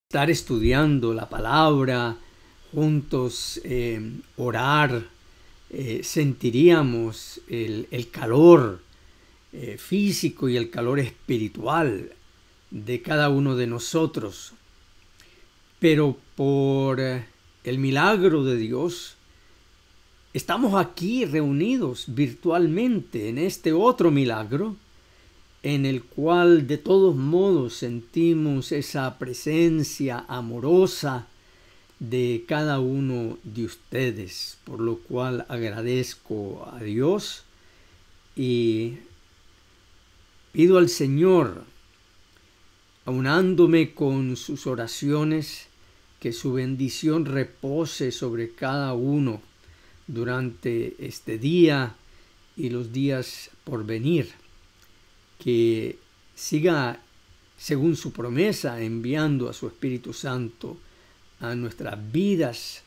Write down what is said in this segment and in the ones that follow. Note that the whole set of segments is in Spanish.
estar estudiando la palabra, juntos orar, sentiríamos el calor físico y el calor espiritual de cada uno de nosotros. Pero por el milagro de Dios, estamos aquí reunidos virtualmente en este otro milagro, en el cual de todos modos sentimos esa presencia amorosa de cada uno de ustedes, por lo cual agradezco a Dios y pido al Señor, aunándome con sus oraciones, que su bendición repose sobre cada uno durante este día y los días por venir, que siga según su promesa enviando a su Espíritu Santo a nuestras vidas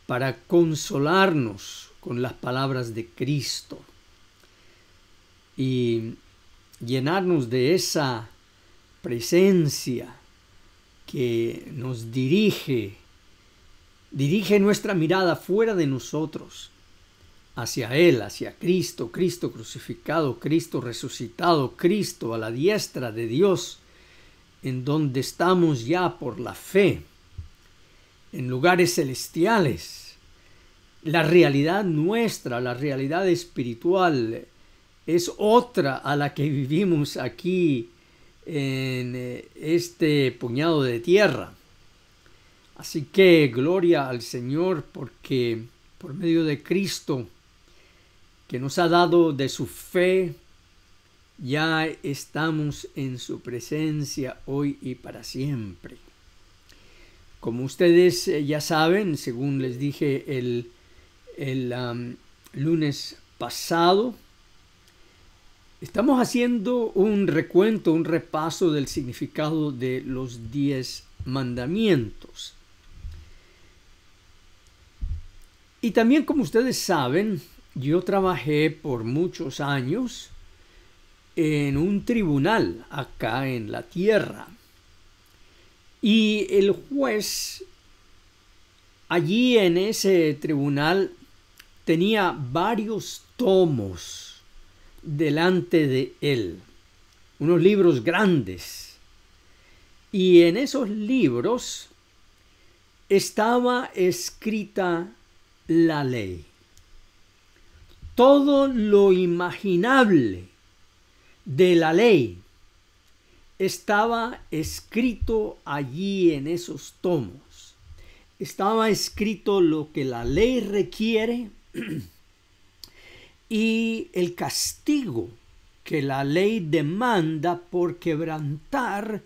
para consolarnos con las palabras de Cristo y llenarnos de esa presencia que nos dirige nuestra mirada fuera de nosotros, hacia Él, hacia Cristo, Cristo crucificado, Cristo resucitado, Cristo a la diestra de Dios, en donde estamos ya por la fe, en lugares celestiales. La realidad nuestra, la realidad espiritual, es otra a la que vivimos aquí en este puñado de tierra. Así que gloria al Señor, porque por medio de Cristo, que nos ha dado de su fe, ya estamos en su presencia hoy y para siempre. Como ustedes ya saben, según les dije el lunes pasado, estamos haciendo un recuento, un repaso del significado de los 10 mandamientos. Y también, como ustedes saben, yo trabajé por muchos años en un tribunal acá en la tierra. Y el juez allí en ese tribunal tenía varios tomos delante de él, unos libros grandes. Y en esos libros estaba escrita la ley. Todo lo imaginable de la ley estaba escrito allí en esos tomos. Estaba escrito lo que la ley requiere y el castigo que la ley demanda por quebrantar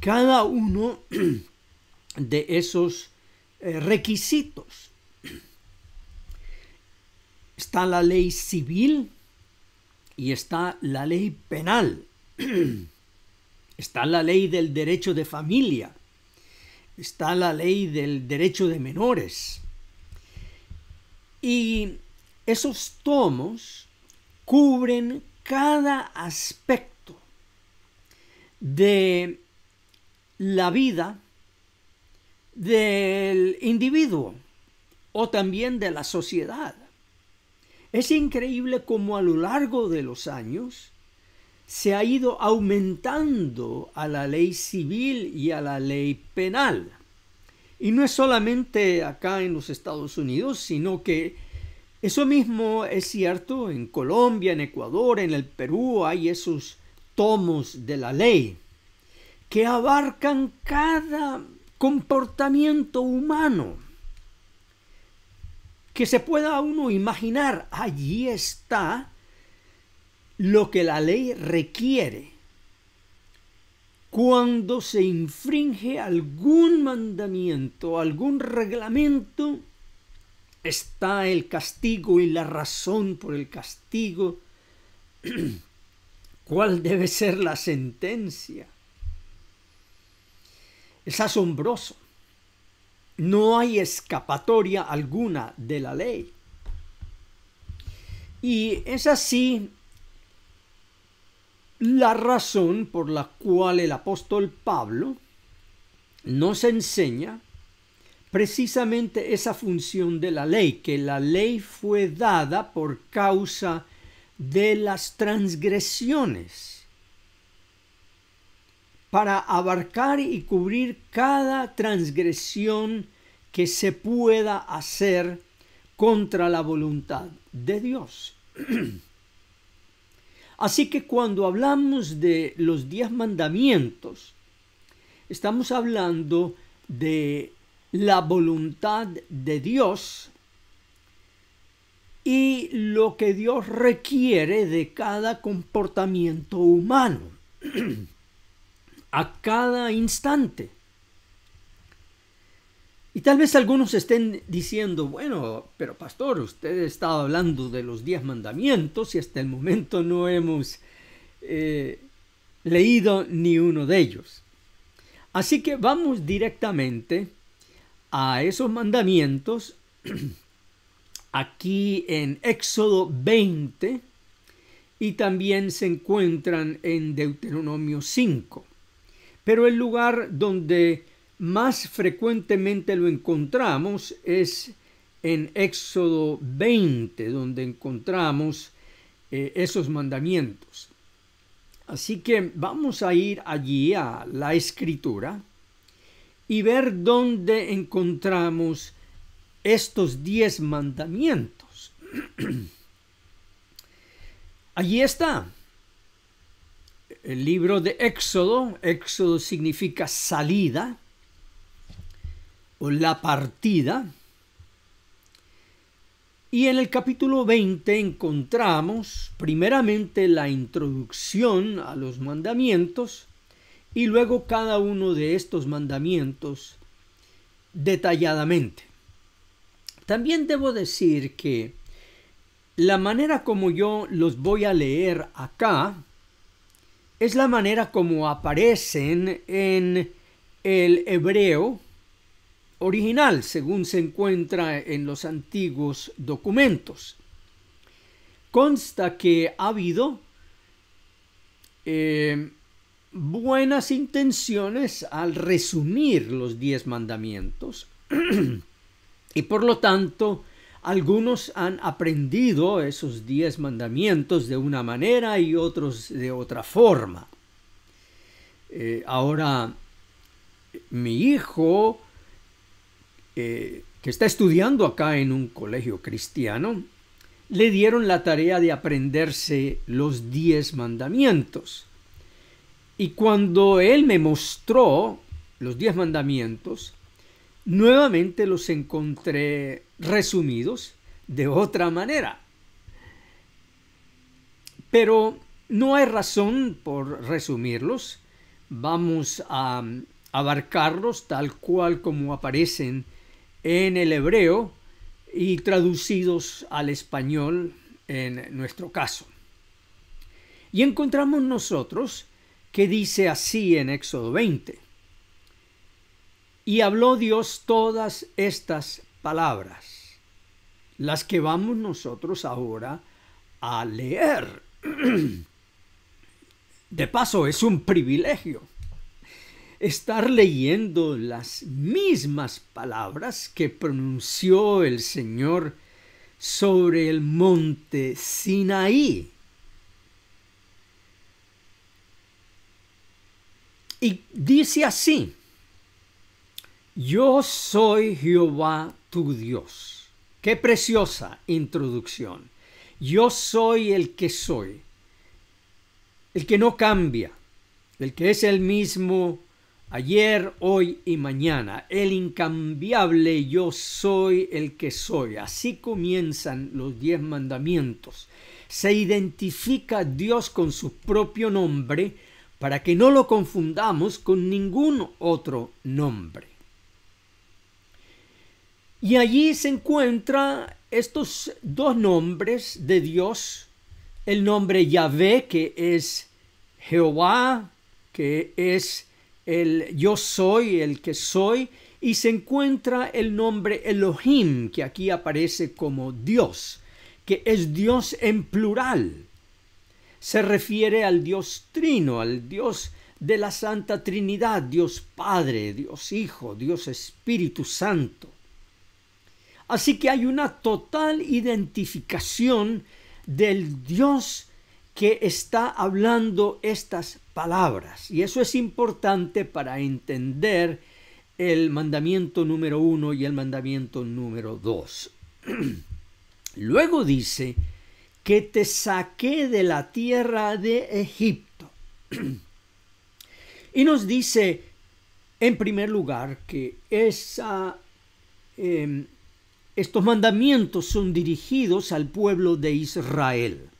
cada uno de esos requisitos. Está la ley civil y está la ley penal. Está la ley del derecho de familia. Está la ley del derecho de menores. Y esos tomos cubren cada aspecto de la vida del individuo o también de la sociedad. Es increíble cómo a lo largo de los años se ha ido aumentando a la ley civil y a la ley penal. Y no es solamente acá en los Estados Unidos, sino que eso mismo es cierto en Colombia, en Ecuador, en el Perú. Hay esos tomos de la ley que abarcan cada comportamiento humano que se pueda uno imaginar. Allí está lo que la ley requiere. Cuando se infringe algún mandamiento, algún reglamento, está el castigo y la razón por el castigo. ¿Cuál debe ser la sentencia? Es asombroso. No hay escapatoria alguna de la ley. Y es así la razón por la cual el apóstol Pablo nos enseña precisamente esa función de la ley, que la ley fue dada por causa de las transgresiones, para abarcar y cubrir cada transgresión que se pueda hacer contra la voluntad de Dios. Así que cuando hablamos de los 10 mandamientos, estamos hablando de la voluntad de Dios y lo que Dios requiere de cada comportamiento humano a cada instante. Y tal vez algunos estén diciendo, bueno, pero pastor, usted estaba hablando de los 10 mandamientos y hasta el momento no hemos leído ni uno de ellos. Así que vamos directamente a esos mandamientos aquí en Éxodo 20 y también se encuentran en Deuteronomio 5. Pero el lugar donde más frecuentemente lo encontramos es en Éxodo 20, donde encontramos esos mandamientos. Así que vamos a ir allí a la Escritura y ver dónde encontramos estos 10 mandamientos. Allí está. El libro de Éxodo. Éxodo significa salida o la partida. Y en el capítulo 20 encontramos primeramente la introducción a los mandamientos y luego cada uno de estos mandamientos detalladamente. También debo decir que la manera como yo los voy a leer acá es la manera como aparecen en el hebreo original, según se encuentra en los antiguos documentos. Consta que ha habido buenas intenciones al resumir los 10 mandamientos y por lo tanto algunos han aprendido esos 10 mandamientos de una manera y otros de otra forma. Ahora, mi hijo, que está estudiando acá en un colegio cristiano, le dieron la tarea de aprenderse los 10 mandamientos. Y cuando él me mostró los 10 mandamientos, nuevamente los encontré resumidos de otra manera. Pero no hay razón por resumirlos. Vamos a abarcarlos tal cual como aparecen en el hebreo y traducidos al español en nuestro caso. Y encontramos nosotros que dice así en Éxodo 20. Y habló Dios todas estas palabras, las que vamos nosotros ahora a leer. De paso, es un privilegio estar leyendo las mismas palabras que pronunció el Señor sobre el monte Sinaí. Y dice así: yo soy Jehová tu Dios. Qué preciosa introducción. Yo soy el que soy, el que no cambia, el que es el mismo ayer, hoy y mañana, el incambiable yo soy el que soy. Así comienzan los 10 mandamientos. Se identifica Dios con su propio nombre para que no lo confundamos con ningún otro nombre. Y allí se encuentran estos 2 nombres de Dios, el nombre Yahvé, que es Jehová, que es el yo soy, el que soy, y se encuentra el nombre Elohim, que aquí aparece como Dios, que es Dios en plural. Se refiere al Dios trino, al Dios de la Santa Trinidad, Dios Padre, Dios Hijo, Dios Espíritu Santo. Así que hay una total identificación del Dios que está hablando estas palabras. Y eso es importante para entender el mandamiento número 1 y el mandamiento número 2. Luego dice que te saqué de la tierra de Egipto. Y nos dice, en primer lugar, que estos mandamientos son dirigidos al pueblo de Israel.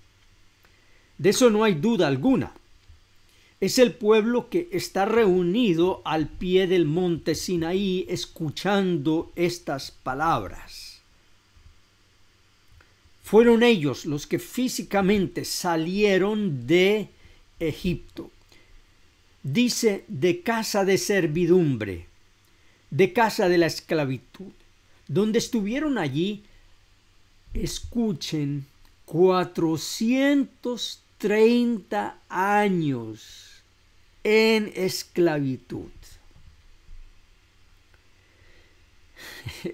De eso no hay duda alguna. Es el pueblo que está reunido al pie del monte Sinaí escuchando estas palabras. Fueron ellos los que físicamente salieron de Egipto. Dice, de casa de servidumbre, de casa de la esclavitud, donde estuvieron allí, escuchen, 430 años en esclavitud.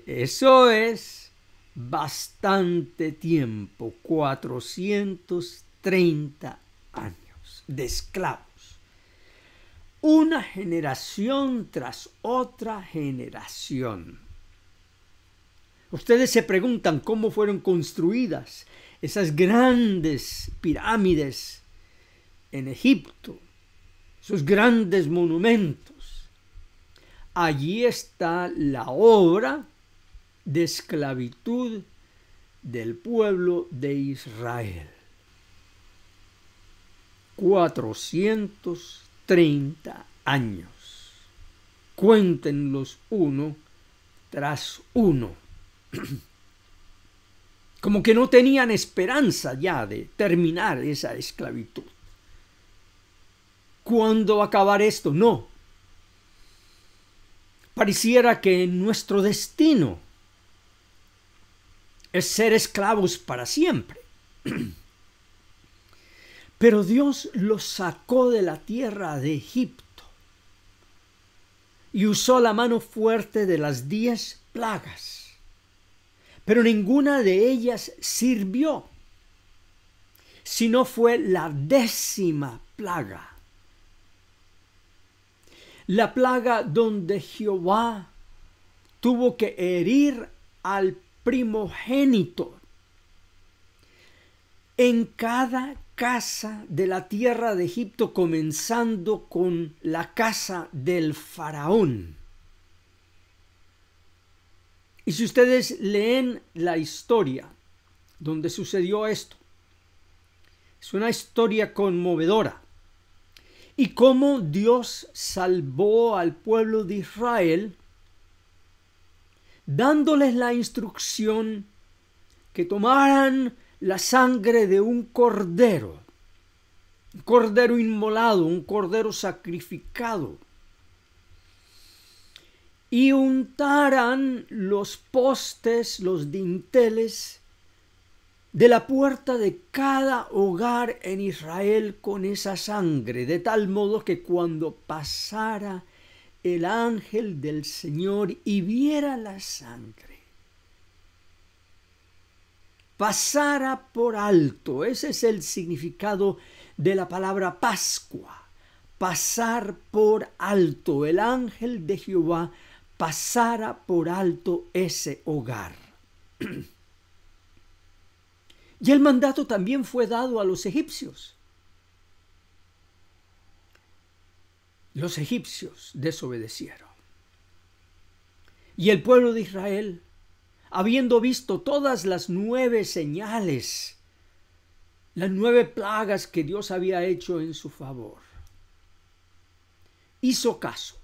Eso es bastante tiempo, 430 años de esclavos. Una generación tras otra generación. Ustedes se preguntan cómo fueron construidas esas grandes pirámides en Egipto, esos grandes monumentos. Allí está la obra de esclavitud del pueblo de Israel. 430 años. Cuéntenlos uno tras uno. Como que no tenían esperanza ya de terminar esa esclavitud. ¿Cuándo va a acabar esto? No. Pareciera que nuestro destino es ser esclavos para siempre. Pero Dios los sacó de la tierra de Egipto y usó la mano fuerte de las 10 plagas, pero ninguna de ellas sirvió, sino fue la 10ª plaga. La plaga donde Jehová tuvo que herir al primogénito en cada casa de la tierra de Egipto, comenzando con la casa del faraón. Y si ustedes leen la historia donde sucedió esto, es una historia conmovedora. Y cómo Dios salvó al pueblo de Israel, dándoles la instrucción que tomaran la sangre de un cordero inmolado, un cordero sacrificado, y untaran los postes, los dinteles de la puerta de cada hogar en Israel con esa sangre, de tal modo que cuando pasara el ángel del Señor y viera la sangre, pasara por alto. Ese es el significado de la palabra Pascua, pasar por alto. El ángel de Jehová pasara por alto ese hogar. Y el mandato también fue dado a los egipcios. Los egipcios desobedecieron. Y el pueblo de Israel, habiendo visto todas las 9 señales, las 9 plagas que Dios había hecho en su favor, hizo caso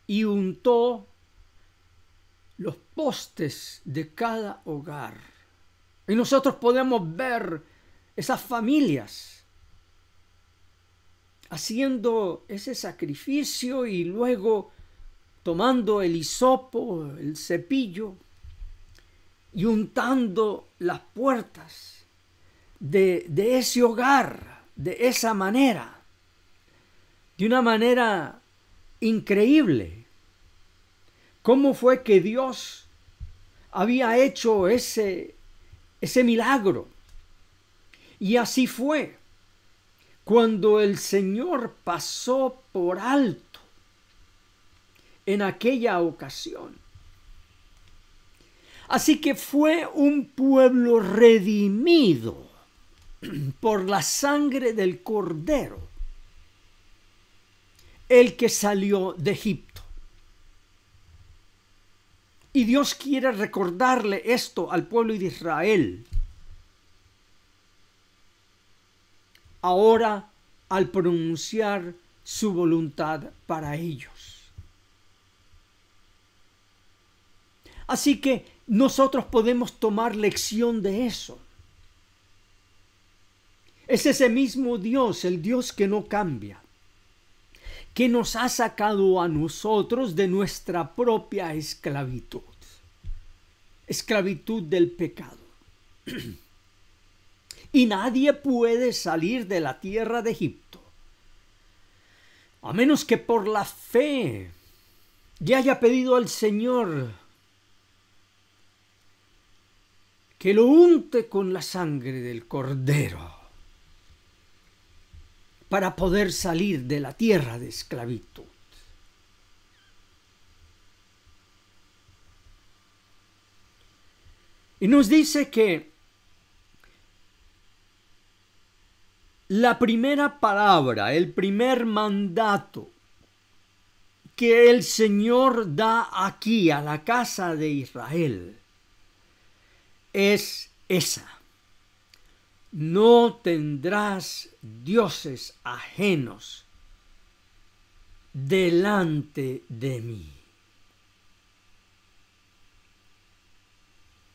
y untó los postes de cada hogar. Y nosotros podemos ver esas familias haciendo ese sacrificio y luego tomando el hisopo, el cepillo, y untando las puertas de ese hogar de esa manera. de una manera increíble. ¿Cómo fue que Dios había hecho ese milagro? Y así fue cuando el Señor pasó por alto en aquella ocasión. Así que fue un pueblo redimido por la sangre del Cordero, el que salió de Egipto. Y Dios quiere recordarle esto al pueblo de Israel. Ahora, al pronunciar su voluntad para ellos. Así que nosotros podemos tomar lección de eso. Es ese mismo Dios, el Dios que no cambia, que nos ha sacado a nosotros de nuestra propia esclavitud, esclavitud del pecado. Y nadie puede salir de la tierra de Egipto, a menos que por la fe le haya pedido al Señor que lo unte con la sangre del Cordero para poder salir de la tierra de esclavitud. Y nos dice que la primera palabra, el primer mandato que el Señor da aquí a la casa de Israel es esa: no tendrás dioses ajenos delante de mí.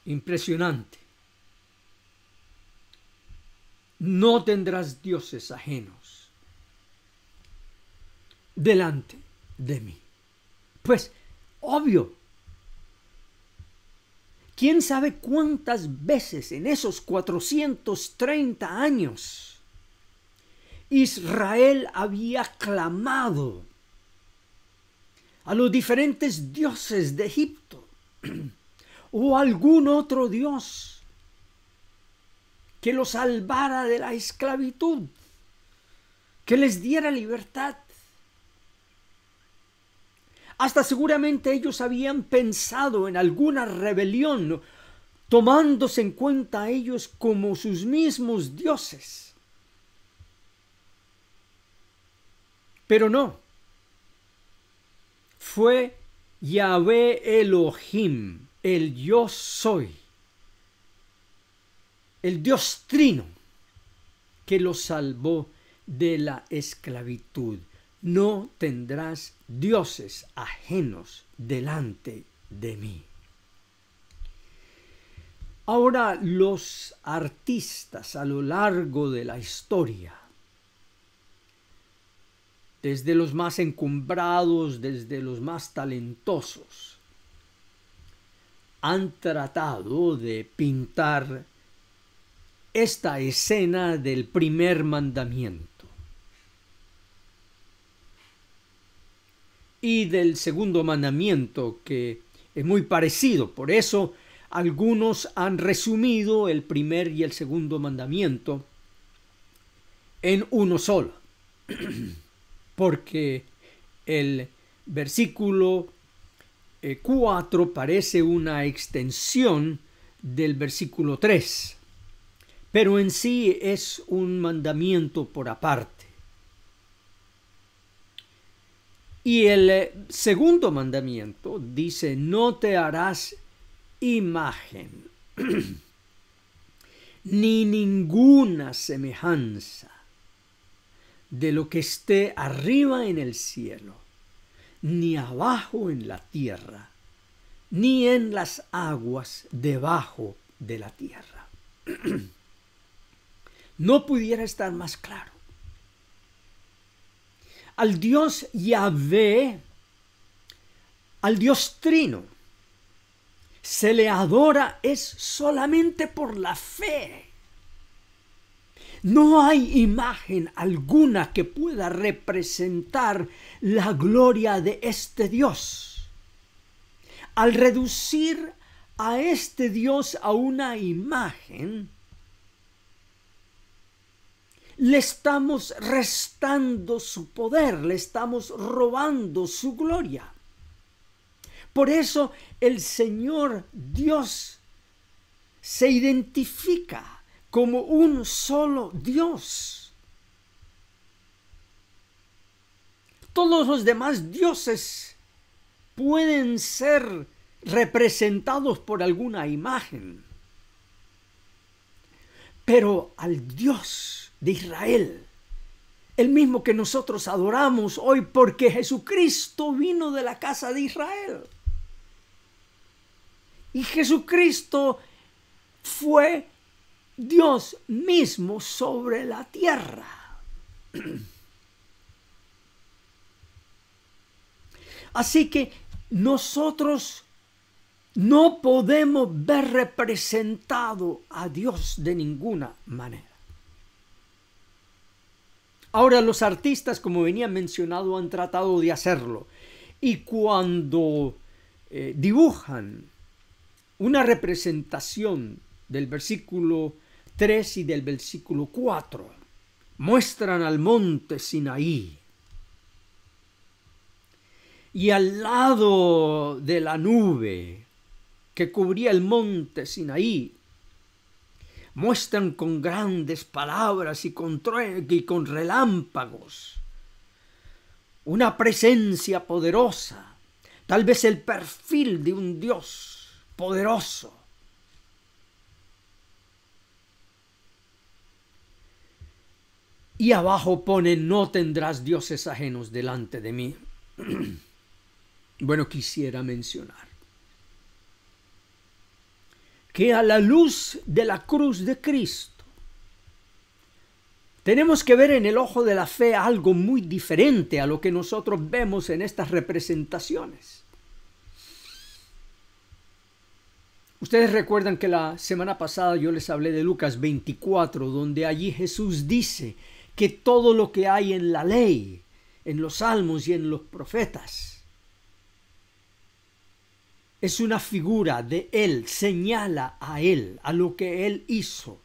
Impresionante. No tendrás dioses ajenos delante de mí. Pues, obvio. ¿Quién sabe cuántas veces en esos 430 años Israel había clamado a los diferentes dioses de Egipto o algún otro dios que los salvara de la esclavitud, que les diera libertad? Hasta seguramente ellos habían pensado en alguna rebelión, tomándose en cuenta a ellos como sus mismos dioses. Pero no. Fue Yahvé Elohim, el yo soy, el Dios Trino, que los salvó de la esclavitud. No tendrás dioses ajenos delante de mí. Ahora, los artistas a lo largo de la historia, desde los más encumbrados, desde los más talentosos, han tratado de pintar esta escena del primer mandamiento y del segundo mandamiento, que es muy parecido. Por eso algunos han resumido el primer y el segundo mandamiento en uno solo, porque el versículo 4 parece una extensión del versículo 3, pero en sí es un mandamiento por aparte. Y el segundo mandamiento dice: no te harás imagen ni ninguna semejanza de lo que esté arriba en el cielo, ni abajo en la tierra, ni en las aguas debajo de la tierra. No pudiera estar más claro. Al Dios Yahvé, al Dios Trino, se le adora es solamente por la fe. No hay imagen alguna que pueda representar la gloria de este Dios. Al reducir a este Dios a una imagen, le estamos restando su poder, le estamos robando su gloria. Por eso el Señor Dios se identifica como un solo Dios. Todos los demás dioses pueden ser representados por alguna imagen, pero al Dios de Israel, el mismo que nosotros adoramos hoy, porque Jesucristo vino de la casa de Israel. Y Jesucristo fue Dios mismo sobre la tierra. Así que nosotros no podemos ver representado a Dios de ninguna manera. Ahora los artistas, como venía mencionado, han tratado de hacerlo. Y cuando dibujan una representación del versículo 3 y del versículo 4, muestran al monte Sinaí. Y al lado de la nube que cubría el monte Sinaí, muestran con grandes palabras y con relámpagos una presencia poderosa, tal vez el perfil de un Dios poderoso. Y abajo ponen: no tendrás dioses ajenos delante de mí. Bueno, quisiera mencionar que a la luz de la cruz de Cristo tenemos que ver en el ojo de la fe algo muy diferente a lo que nosotros vemos en estas representaciones. Ustedes recuerdan que la semana pasada yo les hablé de Lucas 24, donde allí Jesús dice que todo lo que hay en la ley, en los salmos y en los profetas, es una figura de Él, señala a Él, a lo que Él hizo.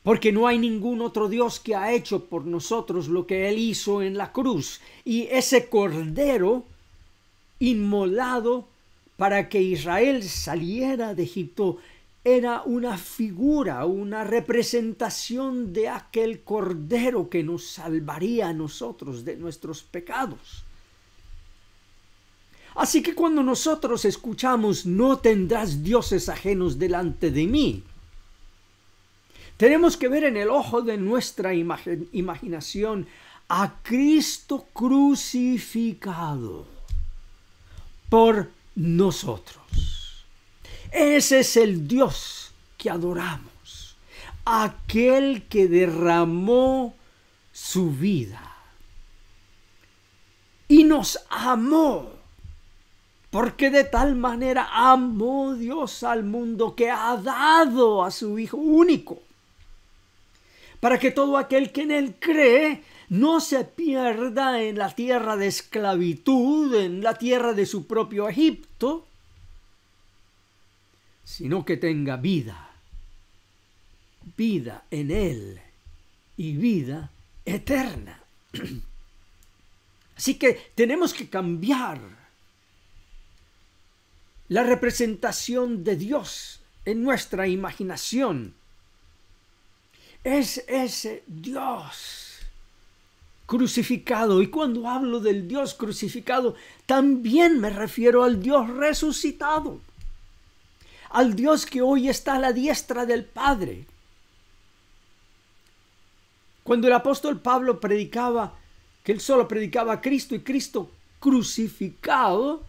Porque no hay ningún otro Dios que ha hecho por nosotros lo que Él hizo en la cruz. Y ese cordero inmolado para que Israel saliera de Egipto era una figura, una representación de aquel cordero que nos salvaría a nosotros de nuestros pecados. Así que cuando nosotros escuchamos no tendrás dioses ajenos delante de mí, tenemos que ver en el ojo de nuestra imaginación a Cristo crucificado por nosotros. Ese es el Dios que adoramos, aquel que derramó su vida y nos amó. Porque de tal manera amó Dios al mundo que ha dado a su Hijo único, para que todo aquel que en Él cree no se pierda en la tierra de esclavitud, en la tierra de su propio Egipto, sino que tenga vida en Él y vida eterna. Así que tenemos que cambiar la representación de Dios en nuestra imaginación. Es ese Dios crucificado. Y cuando hablo del Dios crucificado, también me refiero al Dios resucitado, al Dios que hoy está a la diestra del Padre. Cuando el apóstol Pablo predicaba, que él solo predicaba a Cristo y Cristo crucificado,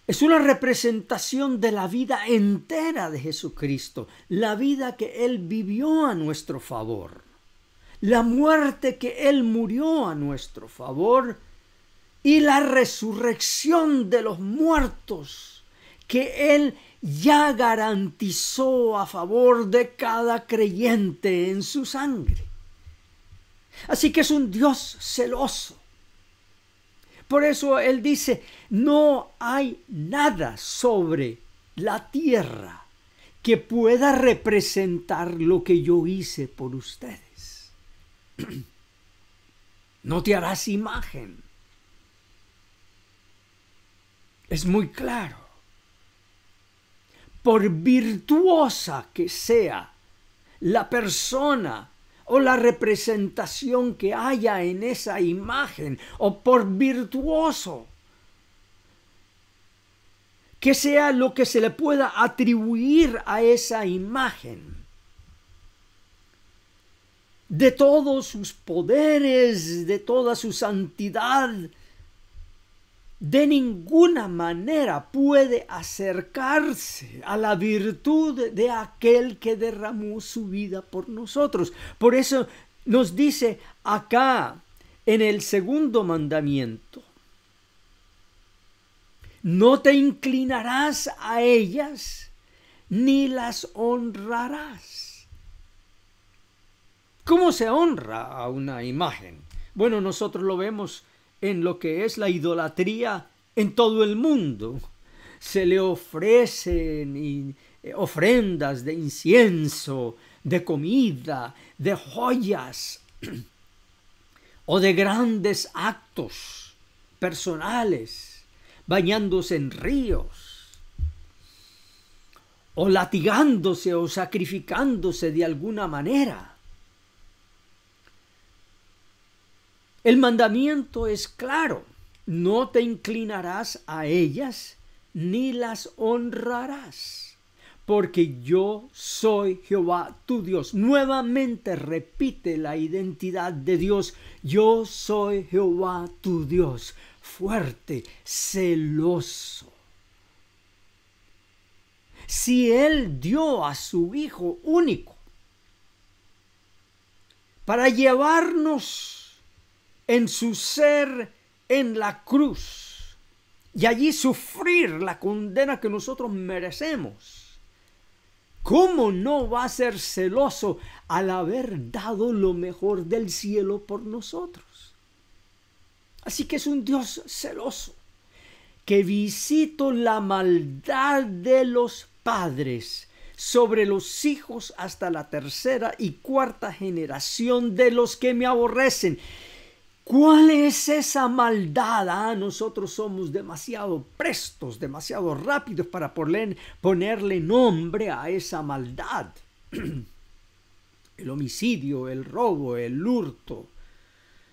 es una representación de la vida entera de Jesucristo, la vida que Él vivió a nuestro favor, la muerte que Él murió a nuestro favor y la resurrección de los muertos que Él ya garantizó a favor de cada creyente en su sangre. Así que es un Dios celoso. Por eso Él dice, no hay nada sobre la tierra que pueda representar lo que yo hice por ustedes. No te harás imagen. Es muy claro. Por virtuosa que sea la persona o la representación que haya en esa imagen, o por virtuoso que sea lo que se le pueda atribuir a esa imagen, de todos sus poderes, de toda su santidad, de ninguna manera puede acercarse a la virtud de aquel que derramó su vida por nosotros. Por eso nos dice acá en el segundo mandamiento, no te inclinarás a ellas ni las honrarás. ¿Cómo se honra a una imagen? Bueno, nosotros lo vemos en lo que es la idolatría en todo el mundo. Se le ofrecen ofrendas de incienso, de comida, de joyas o de grandes actos personales, bañándose en ríos o latigándose o sacrificándose de alguna manera. El mandamiento es claro, no te inclinarás a ellas ni las honrarás, porque yo soy Jehová tu Dios. Nuevamente repite la identidad de Dios, yo soy Jehová tu Dios, fuerte, celoso. Si Él dio a su Hijo único para llevarnos en su ser en la cruz y allí sufrir la condena que nosotros merecemos, ¿cómo no va a ser celoso al haber dado lo mejor del cielo por nosotros? Así que es un Dios celoso, que visito la maldad de los padres sobre los hijos hasta la tercera y cuarta generación de los que me aborrecen. ¿Cuál es esa maldad? Nosotros somos demasiado prestos, demasiado rápidos para ponerle nombre a esa maldad. El homicidio, el robo, el hurto,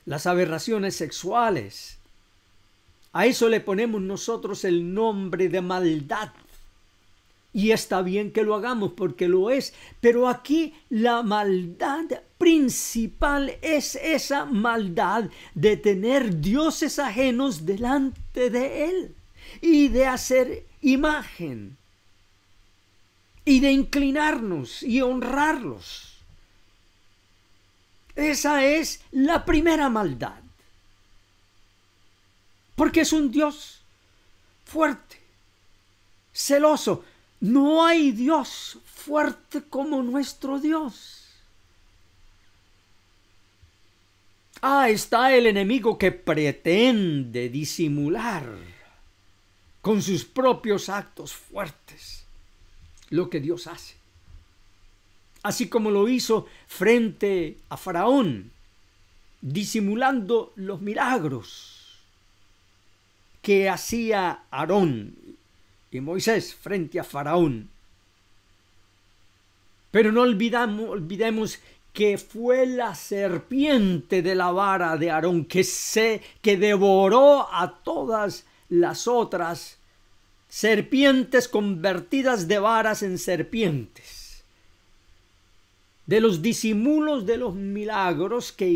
las aberraciones sexuales. A eso le ponemos nosotros el nombre de maldad. Y está bien que lo hagamos porque lo es. Pero aquí la maldad principal es esa maldad de tener dioses ajenos delante de Él y de hacer imagen y de inclinarnos y honrarlos. Esa es la primera maldad. Porque es un Dios fuerte, celoso. No hay Dios fuerte como nuestro Dios. Está el enemigo que pretende disimular con sus propios actos fuertes lo que Dios hace. Así como lo hizo frente a Faraón, disimulando los milagros que hacía Aarón y Moisés frente a Faraón. Pero no olvidemos que fue la serpiente de la vara de Aarón que devoró a todas las otras serpientes convertidas de varas en serpientes. De los disimulos de los milagros que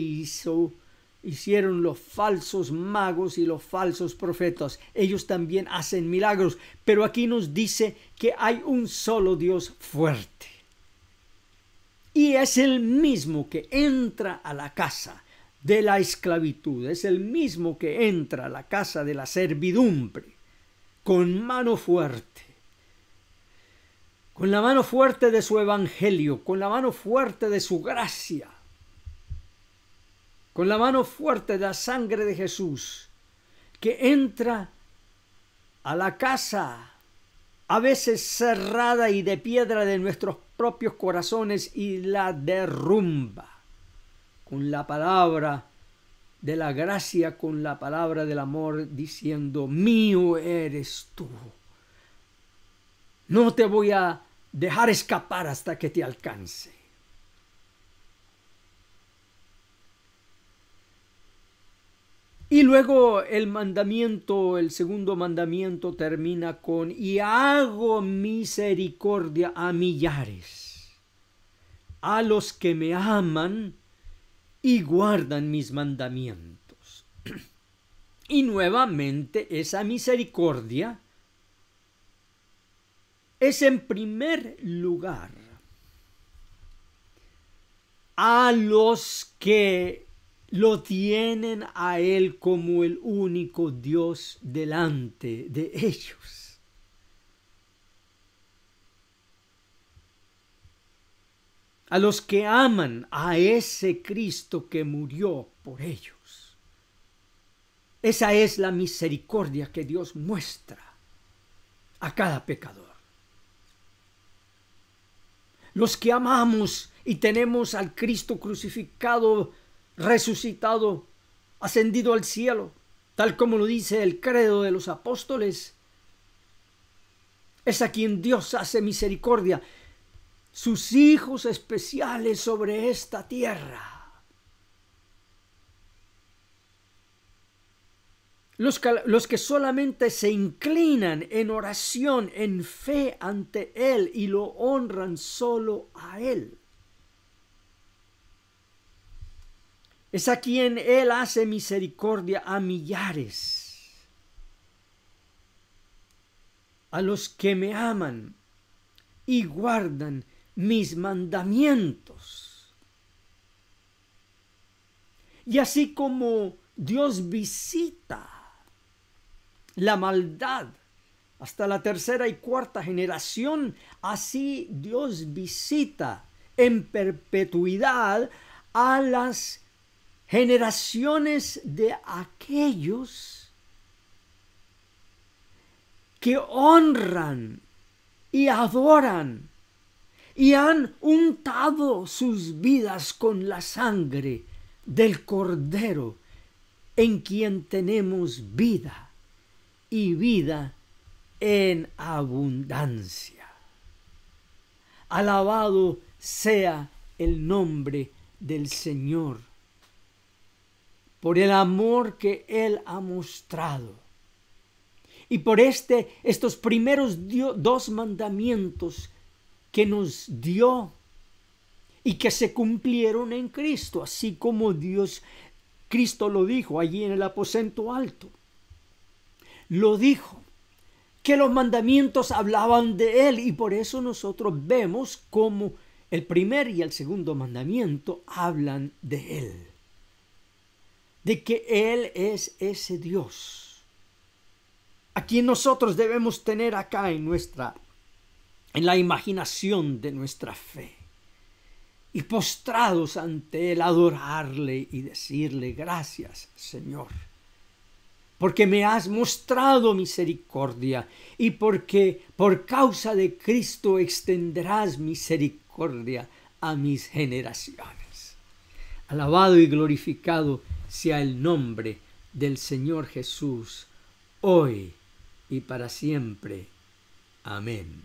hicieron los falsos magos y los falsos profetas. Ellos también hacen milagros, pero aquí nos dice que hay un solo Dios fuerte. Y es el mismo que entra a la casa de la esclavitud, es el mismo que entra a la casa de la servidumbre con mano fuerte con la mano fuerte de su evangelio, con la mano fuerte de su gracia, con la mano fuerte de la sangre de Jesús, que entra a la casa a veces cerrada y de piedra de nuestros propios corazones y la derrumba con la palabra de la gracia, con la palabra del amor, diciendo: mío eres tú. No te voy a dejar escapar hasta que te alcance. Y luego el mandamiento, el segundo mandamiento termina con: y hago misericordia a millares, a los que me aman y guardan mis mandamientos. Y nuevamente esa misericordia es en primer lugar a los que lo tienen a Él como el único Dios delante de ellos. A los que aman a ese Cristo que murió por ellos. Esa es la misericordia que Dios muestra a cada pecador. Los que amamos y tenemos al Cristo crucificado, resucitado, ascendido al cielo, tal como lo dice el credo de los apóstoles, es a quien Dios hace misericordia, sus hijos especiales sobre esta tierra. Los que solamente se inclinan en oración, en fe ante Él y lo honran solo a Él. Es a quien Él hace misericordia a millares. A los que me aman y guardan mis mandamientos. Y así como Dios visita la maldad hasta la tercera y cuarta generación, así Dios visita en perpetuidad a las generaciones de aquellos que honran y adoran y han untado sus vidas con la sangre del Cordero, en quien tenemos vida y vida en abundancia. Alabado sea el nombre del Señor por el amor que Él ha mostrado y por estos primeros dos mandamientos que nos dio y que se cumplieron en Cristo, así como Cristo lo dijo allí en el aposento alto. Lo dijo, que los mandamientos hablaban de Él, y por eso nosotros vemos cómo el primer y el segundo mandamiento hablan de Él, de que Él es ese Dios a quien nosotros debemos tener acá en la imaginación de nuestra fe, y postrados ante Él, adorarle y decirle: gracias, Señor, porque me has mostrado misericordia y porque por causa de Cristo extenderás misericordia a mis generaciones. Alabado y glorificado sea el nombre del Señor Jesús, hoy y para siempre. Amén.